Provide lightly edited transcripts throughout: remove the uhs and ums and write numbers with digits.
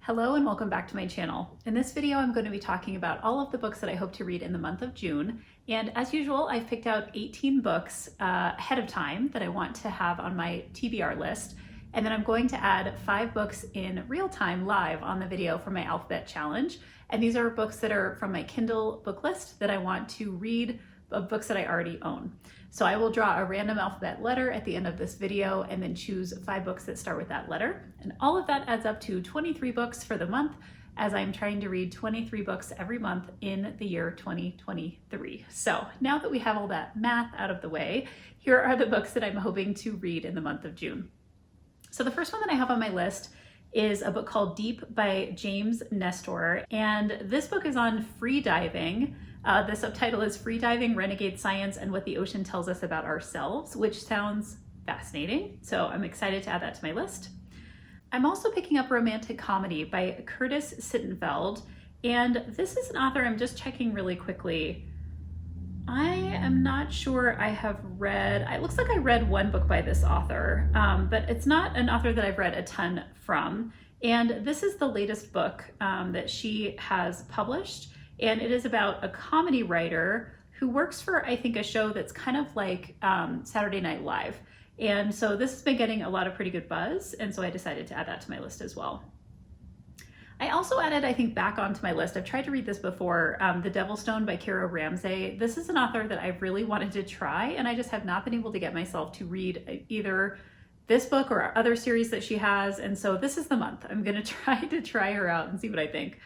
Hello and welcome back to my channel. In this video, I'm going to be talking about all of the books that I hope to read in the month of June. And as usual, I've picked out 18 books ahead of time that I want to have on my TBR list. And then I'm going to add 5 books in real time live on the video for my alphabet challenge. And these are books that are from my Kindle book list that I want to read of books that I already own. So I will draw a random alphabet letter at the end of this video and then choose 5 books that start with that letter. And all of that adds up to 23 books for the month, as I'm trying to read 23 books every month in the year 2023. So now that we have all that math out of the way, here are the books that I'm hoping to read in the month of June. So the first one that I have on my list is a book called Deep by James Nestor. And this book is on free diving. The subtitle is Free Diving, Renegade Science, and What the Ocean Tells Us About Ourselves, which sounds fascinating. So I'm excited to add that to my list. I'm also picking up romantic comedy by Curtis Sittenfeld. And this is an author I'm just checking really quickly. I am not sure I have read, it looks like I read one book by this author, but it's not an author that I've read a ton from. And this is the latest book that she has published. And it is about a comedy writer who works for, I think, a show that's kind of like Saturday Night Live. And so this has been getting a lot of pretty good buzz. And so I decided to add that to my list as well. I also added, I think, back onto my list, I've tried to read this before, The Devil's Stone by Kara Ramsay. This is an author that I've really wanted to try, and I just have not been able to get myself to read either this book or other series that she has. And so this is the month. I'm going to try her out and see what I think.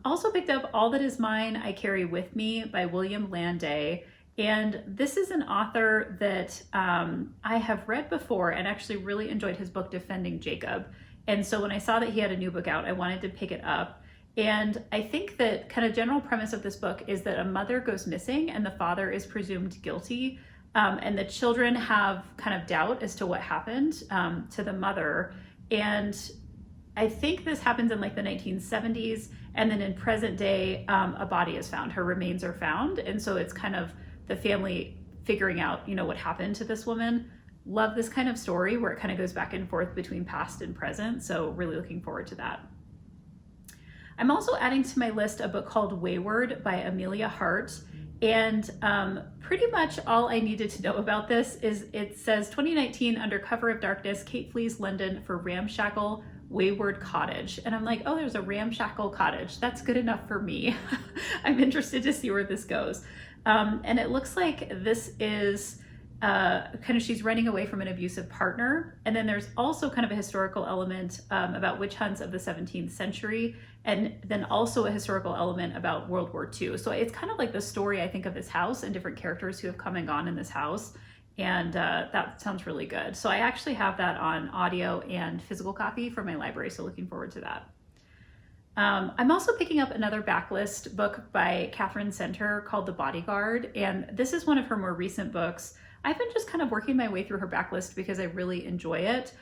Also picked up All That Is Mine, I Carry With Me by William Landay. And this is an author that I have read before and actually really enjoyed his book, Defending Jacob. And so when I saw that he had a new book out, I wanted to pick it up. And I think that kind of general premise of this book is that a mother goes missing and the father is presumed guilty. And the children have kind of doubt as to what happened to the mother. And I think this happens in like the 1970s. And then in present day, a body is found, her remains are found. And so it's kind of the family figuring out, what happened to this woman. Love this kind of story where it kind of goes back and forth between past and present. So really looking forward to that. I'm also adding to my list a book called Wayward by Amelia Hart. And pretty much all I needed to know about this is it says 2019 under cover of darkness, Kate flees London for ramshackle wayward cottage. And I'm like, oh, there's a ramshackle cottage. That's good enough for me. I'm interested to see where this goes. And it looks like this is she's running away from an abusive partner. And then there's also kind of a historical element about witch hunts of the 17th century. And then also a historical element about World War II. So it's kind of like the story, I think, of this house and different characters who have come and gone in this house. And that sounds really good. So I actually have that on audio and physical copy for my library. So looking forward to that. I'm also picking up another backlist book by Catherine Center called The Bodyguard. And this is one of her more recent books. I've been just kind of working my way through her backlist because I really enjoy it.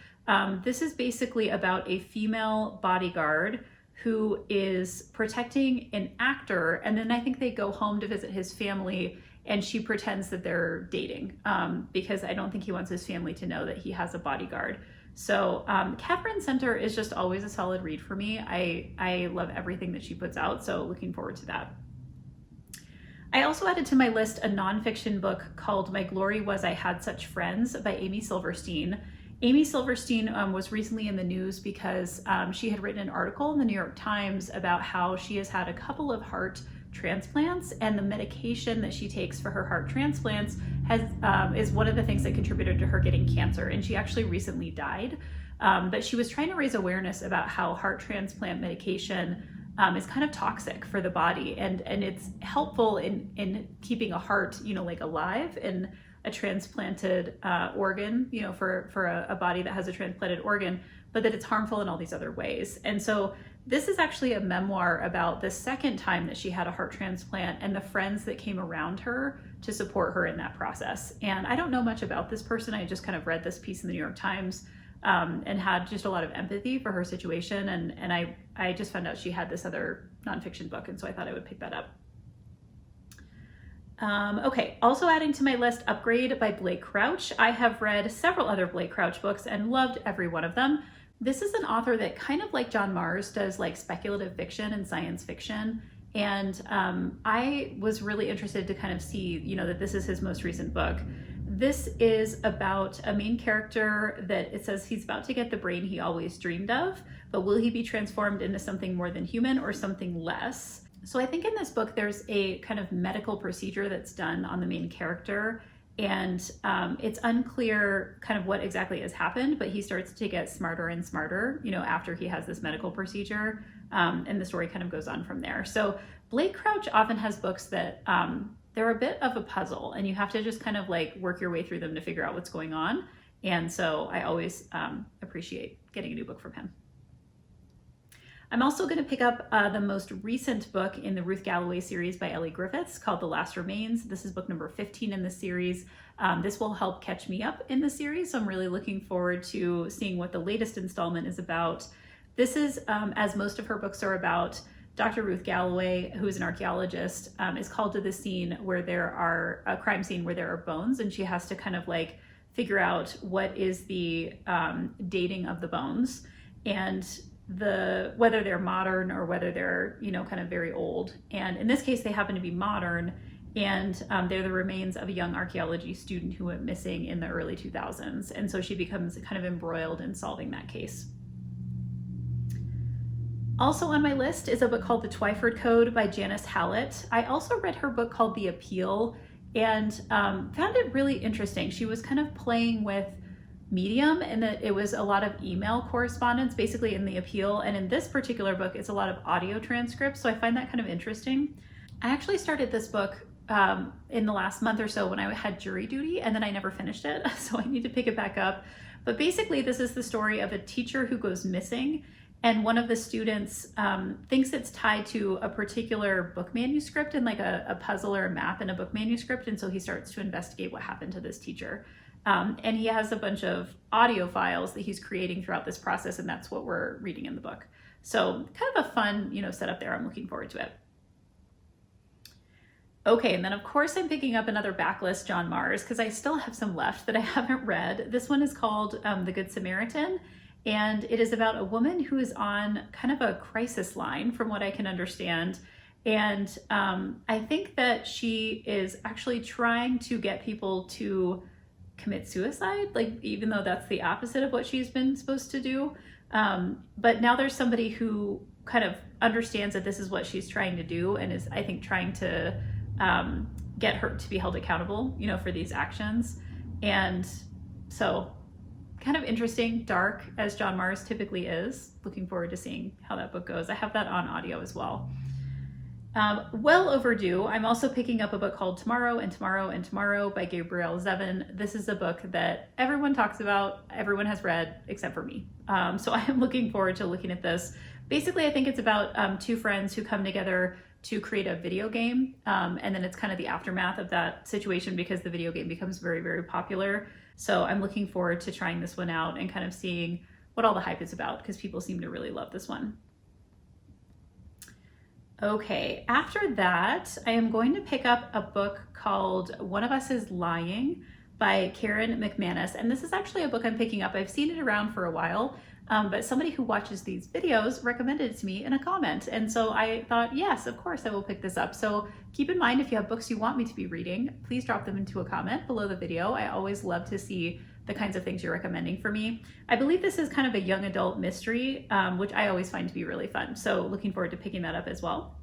This is basically about a female bodyguard who is protecting an actor. And then I think they go home to visit his family and she pretends that they're dating because I don't think he wants his family to know that he has a bodyguard. So Catherine Center is just always a solid read for me. I love everything that she puts out, so looking forward to that. I also added to my list a nonfiction book called My Glory Was I Had Such Friends by Amy Silverstein. Amy Silverstein was recently in the news because she had written an article in the New York Times about how she has had a couple of heart transplants, and the medication that she takes for her heart transplants is one of the things that contributed to her getting cancer. And she actually recently died. But she was trying to raise awareness about how heart transplant medication is kind of toxic for the body, and it's helpful in keeping a heart, like alive in a transplanted organ, for a body that has a transplanted organ, but that it's harmful in all these other ways. And so this is actually a memoir about the second time that she had a heart transplant and the friends that came around her to support her in that process. And I don't know much about this person. I just kind of read this piece in the New York Times and had just a lot of empathy for her situation. And I just found out she had this other nonfiction book, and so I thought I would pick that up. Okay, also adding to my list, Upgrade by Blake Crouch. I have read several other Blake Crouch books and loved every one of them. This is an author that kind of like John Mars does like speculative fiction and science fiction. And I was really interested to kind of see, that this is his most recent book. This is about a main character that it says he's about to get the brain he always dreamed of, but will he be transformed into something more than human or something less? So I think in this book, there's a kind of medical procedure that's done on the main character, and it's unclear kind of what exactly has happened, but he starts to get smarter and smarter, after he has this medical procedure, and the story kind of goes on from there. So Blake Crouch often has books that they're a bit of a puzzle, and you have to just kind of like work your way through them to figure out what's going on. And so I always appreciate getting a new book from him. I'm also going to pick up the most recent book in the Ruth Galloway series by Ellie Griffiths called The Last Remains. This is book number 15 in the series. This will help catch me up in the series, so I'm really looking forward to seeing what the latest installment is about. This is, as most of her books are about, Dr. Ruth Galloway, who is an archaeologist, is called to the scene where there are a crime scene where there are bones, and she has to kind of like figure out what is the dating of the bones and whether they're modern or whether they're kind of very old. And in this case they happen to be modern, and they're the remains of a young archaeology student who went missing in the early 2000s, and so she becomes kind of embroiled in solving that case. Also on my list is a book called The Twyford Code by Janice Hallett. I also read her book called The Appeal and found it really interesting. She was kind of playing with medium, and that it was a lot of email correspondence basically in The Appeal, and in this particular book it's a lot of audio transcripts, so I find that kind of interesting. I actually started this book in the last month or so when I had jury duty, and then I never finished it, so I need to pick it back up. But basically this is the story of a teacher who goes missing, and one of the students thinks it's tied to a particular book manuscript and like a puzzle or a map in a book manuscript, and so he starts to investigate what happened to this teacher. And he has a bunch of audio files that he's creating throughout this process, and that's what we're reading in the book. So kind of a fun, setup there. I'm looking forward to it. Okay, and then of course I'm picking up another backlist John Mars because I still have some left that I haven't read. This one is called The Good Samaritan, and it is about a woman who is on kind of a crisis line from what I can understand. And I think that she is actually trying to get people to commit suicide, like even though that's the opposite of what she's been supposed to do. But now there's somebody who kind of understands that this is what she's trying to do and is, I think, trying to get her to be held accountable, for these actions. And so kind of interesting, dark, as John Mars typically is. Looking forward to seeing how that book goes. I have that on audio as well. Well overdue. I'm also picking up a book called Tomorrow and Tomorrow and Tomorrow by Gabrielle Zevin. This is a book that everyone talks about, everyone has read, except for me. So I am looking forward to looking at this. Basically, I think it's about two friends who come together to create a video game, and then it's kind of the aftermath of that situation because the video game becomes very, very popular. So I'm looking forward to trying this one out and kind of seeing what all the hype is about, because people seem to really love this one. Okay, after that, I am going to pick up a book called One of Us is Lying by Karen McManus. And this is actually a book I'm picking up. I've seen it around for a while, but somebody who watches these videos recommended it to me in a comment. And so I thought, yes, of course I will pick this up. So keep in mind, if you have books you want me to be reading, please drop them into a comment below the video. I always love to see the kinds of things you're recommending for me. I believe this is kind of a young adult mystery, which I always find to be really fun. So looking forward to picking that up as well.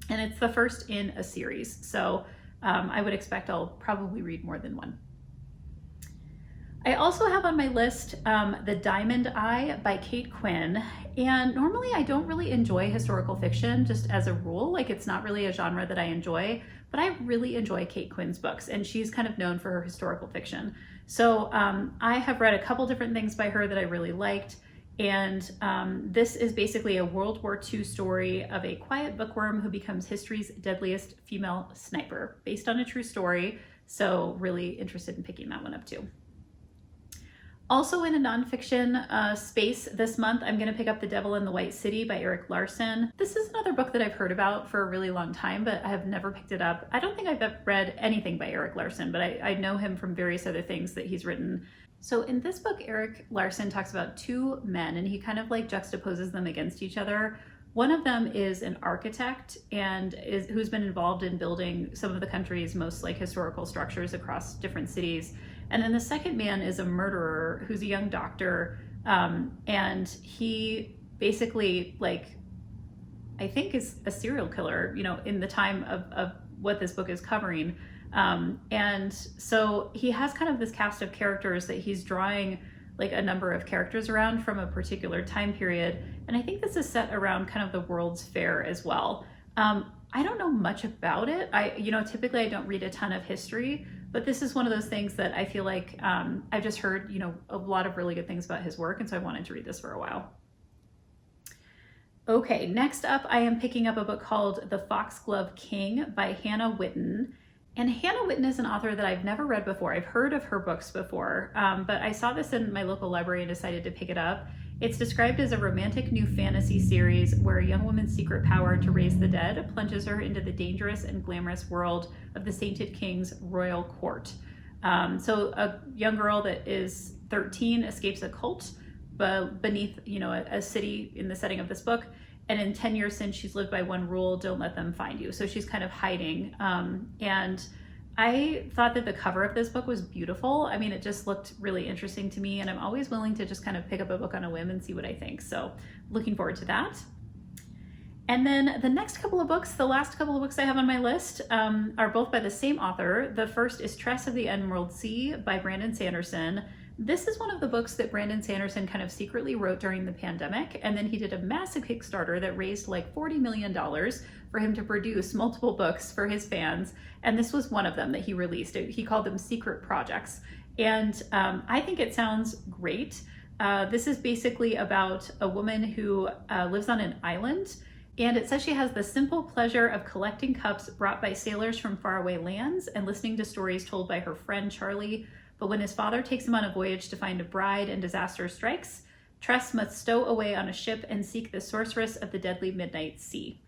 And it's the first in a series. So I would expect I'll probably read more than one. I also have on my list The Diamond Eye by Kate Quinn. And normally I don't really enjoy historical fiction just as a rule, like it's not really a genre that I enjoy, but I really enjoy Kate Quinn's books, and she's kind of known for her historical fiction. So I have read a couple different things by her that I really liked. And this is basically a World War II story of a quiet bookworm who becomes history's deadliest female sniper, based on a true story. So really interested in picking that one up too. Also in a nonfiction space this month, I'm going to pick up The Devil in the White City by Erik Larson. This is another book that I've heard about for a really long time, but I have never picked it up. I don't think I've read anything by Erik Larson, but I know him from various other things that he's written. So in this book, Eric Larson talks about two men and he kind of like juxtaposes them against each other. One of them is an architect and who's been involved in building some of the country's most like historical structures across different cities. And then the second man is a murderer who's a young doctor, and he basically like, I think is a serial killer, you know, in the time of what this book is covering. And so he has kind of this cast of characters that he's drawing like a number of characters around from a particular time period. And I think this is set around kind of the World's Fair as well. I don't know much about it. Typically I don't read a ton of history, but this is one of those things that I feel like I've just heard, you know, a lot of really good things about his work. And so I wanted to read this for a while. Okay, next up, I am picking up a book called The Foxglove King by Hannah Whitten. And Hannah Whitten is an author that I've never read before. I've heard of her books before, but I saw this in my local library and decided to pick it up. It's described as a romantic new fantasy series where a young woman's secret power to raise the dead plunges her into the dangerous and glamorous world of the Sainted King's royal court. So a young girl that is 13 escapes a cult beneath, you know, a city in the setting of this book. And in 10 years since, she's lived by one rule: don't let them find you. So she's kind of hiding. And I thought that the cover of this book was beautiful. I mean, it just looked really interesting to me, and I'm always willing to just kind of pick up a book on a whim and see what I think. So looking forward to that. And then the next couple of books, the last couple of books I have on my list, are both by the same author. The first is Tress of the Emerald Sea by Brandon Sanderson. This is one of the books that Brandon Sanderson kind of secretly wrote during the pandemic, and then he did a massive Kickstarter that raised like $40 million for him to produce multiple books for his fans, and this was one of them that he released. He called them secret projects, and I think it sounds great. This is basically about a woman who lives on an island, and it says she has the simple pleasure of collecting cups brought by sailors from faraway lands and listening to stories told by her friend Charlie. But when his father takes him on a voyage to find a bride and disaster strikes, Tress must stow away on a ship and seek the sorceress of the deadly midnight sea.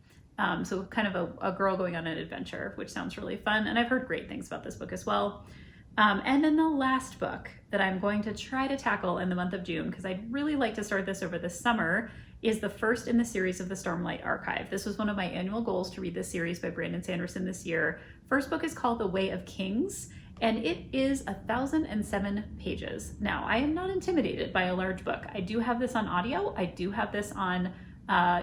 So kind of a girl going on an adventure, which sounds really fun. And I've heard great things about this book as well. And then the last book that I'm going to try to tackle in the month of June, because I'd really like to start this over the summer, is the first in the series of the Stormlight Archive. This was one of my annual goals to read this series by Brandon Sanderson this year. First book is called The Way of Kings, and it is 1,007 pages. Now, I am not intimidated by a large book. I do have this on audio. I do have this on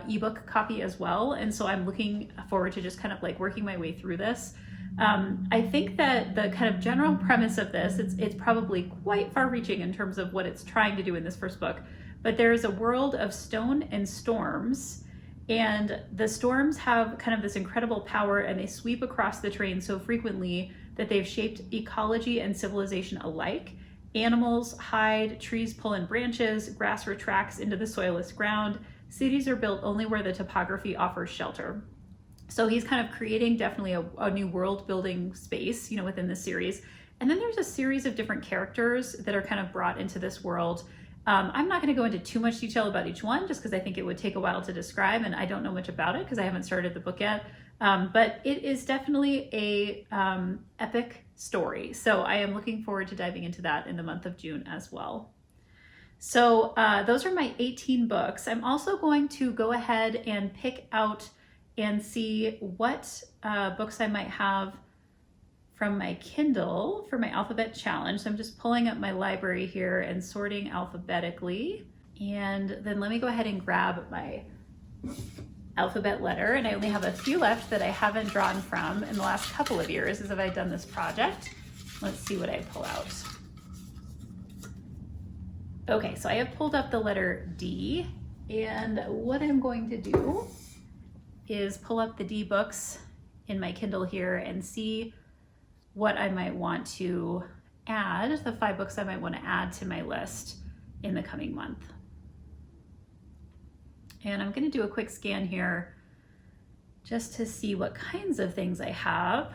ebook copy as well. And so I'm looking forward to just kind of like working my way through this. I think that the kind of general premise of this, it's probably quite far reaching in terms of what it's trying to do in this first book, but there is a world of stone and storms, and the storms have kind of this incredible power, and they sweep across the terrain so frequently that they've shaped ecology and civilization alike. Animals hide, trees pull in branches, grass retracts into the soilless ground. Cities are built only where the topography offers shelter. So he's kind of creating definitely a new world building space, you know, within this series. And then there's a series of different characters that are kind of brought into this world. I'm not going to go into too much detail about each one, just because I think it would take a while to describe, and I don't know much about it because I haven't started the book yet. But it is definitely a epic story. So I am looking forward to diving into that in the month of June as well. So those are my 18 books. I'm also going to go ahead and pick out and see what books I might have from my Kindle for my alphabet challenge. So I'm just pulling up my library here and sorting alphabetically. And then let me go ahead and grab my alphabet letter. And I only have a few left that I haven't drawn from in the last couple of years as I've done this project. Let's see what I pull out. Okay, so I have pulled up the letter D, and what I'm going to do is pull up the D books in my Kindle here and see what I might want to add, the 5 books I might want to add to my list in the coming month. And I'm going to do a quick scan here just to see what kinds of things I have.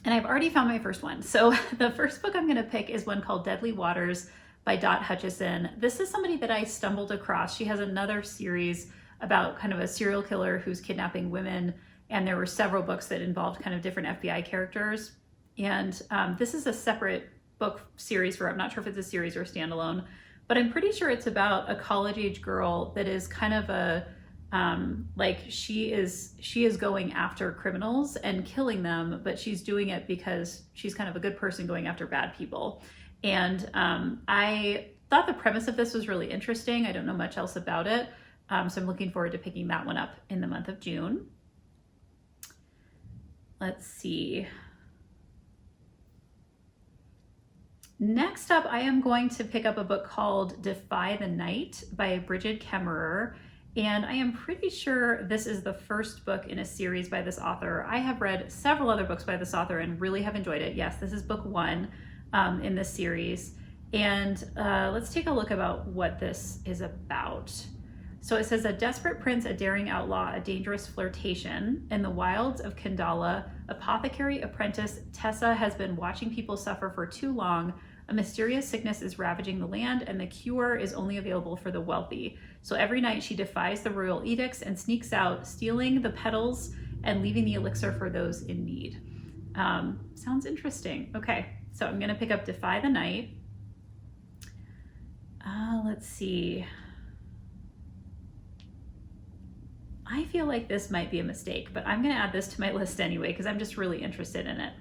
And I've already found my first one. So the first book I'm going to pick is one called Deadly Waters by Dot Hutchison. This is somebody that I stumbled across. She has another series about kind of a serial killer who's kidnapping women, and there were several books that involved kind of different FBI characters. And this is a separate book series for, I'm not sure if it's a series or standalone, but I'm pretty sure it's about a college age girl that is kind of a, like she is going after criminals and killing them, but she's doing it because she's kind of a good person going after bad people. And I thought the premise of this was really interesting. I don't know much else about it. So I'm looking forward to picking that one up in the month of June. Let's see. Next up, I am going to pick up a book called Defy the Night by Bridget Kemmerer. And I am pretty sure this is the first book in a series by this author. I have read several other books by this author and really have enjoyed it. Yes, this is book one in this series. And let's take a look about what this is about. So it says, a desperate prince, a daring outlaw, a dangerous flirtation. In the wilds of Kandala, apothecary apprentice Tessa has been watching people suffer for too long. A mysterious sickness is ravaging the land, and the cure is only available for the wealthy. So every night she defies the royal edicts and sneaks out, stealing the petals and leaving the elixir for those in need. Sounds interesting. Okay, so I'm gonna pick up Defy the Night. Let's see. I feel like this might be a mistake, but I'm gonna add this to my list anyway because I'm just really interested in it.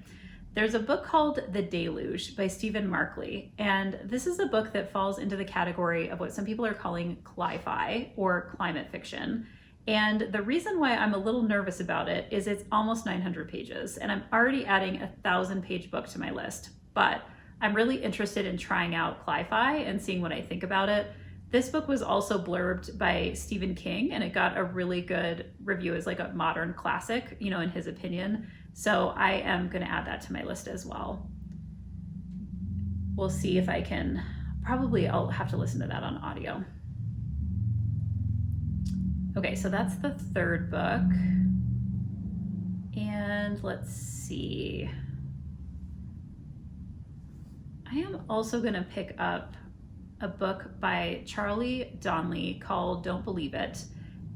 There's a book called The Deluge by Stephen Markley, and this is a book that falls into the category of what some people are calling cli-fi or climate fiction. And the reason why I'm a little nervous about it is it's almost 900 pages, and I'm already adding a 1,000-page book to my list, but I'm really interested in trying out cli-fi and seeing what I think about it. This book was also blurbed by Stephen King, and it got a really good review as like a modern classic, you know, in his opinion. So I am going to add that to my list as well. We'll see if I can, probably I'll have to listen to that on audio. Okay, so that's the third book. And let's see. I am also going to pick up a book by Charlie Donnelly called Don't Believe It.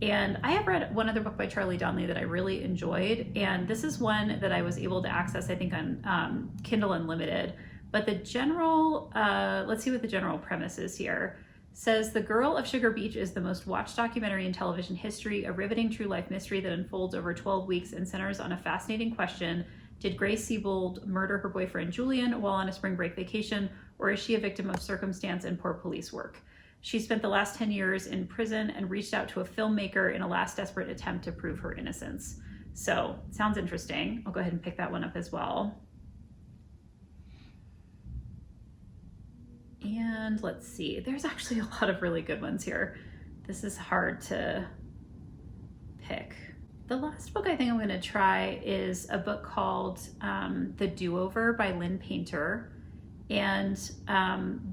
And I have read one other book by Charlie Donnelly that I really enjoyed. And this is one that I was able to access, I think, on Kindle Unlimited. But the general, let's see what the general premise is here. Says, The Girl of Sugar Beach is the most watched documentary in television history, a riveting true life mystery that unfolds over 12 weeks and centers on a fascinating question. Did Grace Siebold murder her boyfriend Julian while on a spring break vacation, or is she a victim of circumstance and poor police work? She spent the last 10 years in prison and reached out to a filmmaker in a last desperate attempt to prove her innocence. So, sounds interesting. I'll go ahead and pick that one up as well. And let's see, there's actually a lot of really good ones here. This is hard to pick. The last book I think I'm going to try is a book called The Do-Over by Lynn Painter. And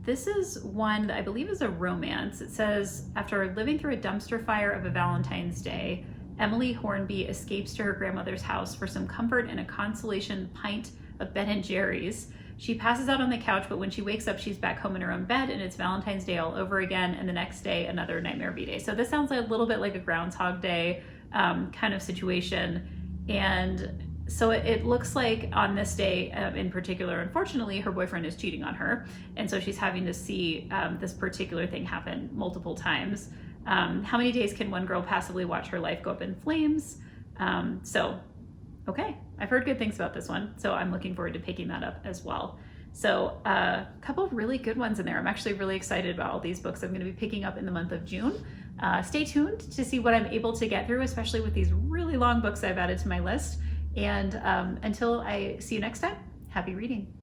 this is one that I believe is a romance. It says, after living through a dumpster fire of a Valentine's Day, Emily Hornby escapes to her grandmother's house for some comfort and a consolation pint of Ben & Jerry's. She passes out on the couch, but when she wakes up, she's back home in her own bed, and it's Valentine's Day all over again, and the next day, another Nightmare B-Day. So this sounds like a little bit like a Groundhog Day kind of situation. And so it looks like on this day in particular, unfortunately, her boyfriend is cheating on her. And so she's having to see this particular thing happen multiple times. How many days can one girl passively watch her life go up in flames? Okay, I've heard good things about this one, so I'm looking forward to picking that up as well. So a couple of really good ones in there. I'm actually really excited about all these books I'm going to be picking up in the month of June. Stay tuned to see what I'm able to get through, especially with these really long books I've added to my list. And until I see you next time, happy reading.